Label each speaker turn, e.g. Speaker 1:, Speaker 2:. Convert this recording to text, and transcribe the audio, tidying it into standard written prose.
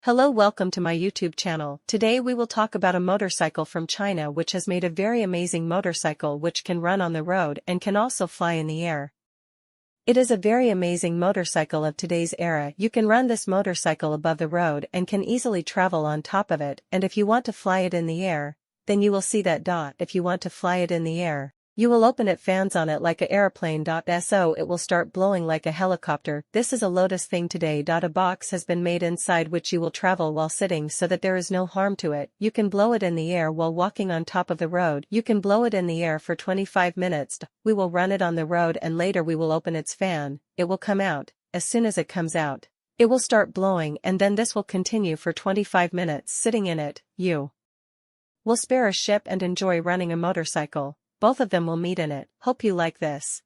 Speaker 1: Hello, welcome to my YouTube channel. Today we will talk about a motorcycle from China which has made a very amazing motorcycle which can run on the road and can also fly in the air. It is a very amazing motorcycle of today's era. You can run this motorcycle above the road and can easily travel on top of it, and if you want to fly it in the air, then you will see that dot. If you want to fly it in the air, you will open it fans on it like a airplane. So it will start blowing like a helicopter. This is a Lotus thing today. A box has been made inside which you will travel while sitting so that there is no harm to it. You can blow it in the air while walking on top of the road. You can blow it in the air for 25 minutes. We will run it on the road and later we will open its fan. It will come out. As soon as it comes out, it will start blowing, and then this will continue for 25 minutes. Sitting in it, you will spare a ship and enjoy running a motorcycle. Both of them will meet in it. Hope you like this.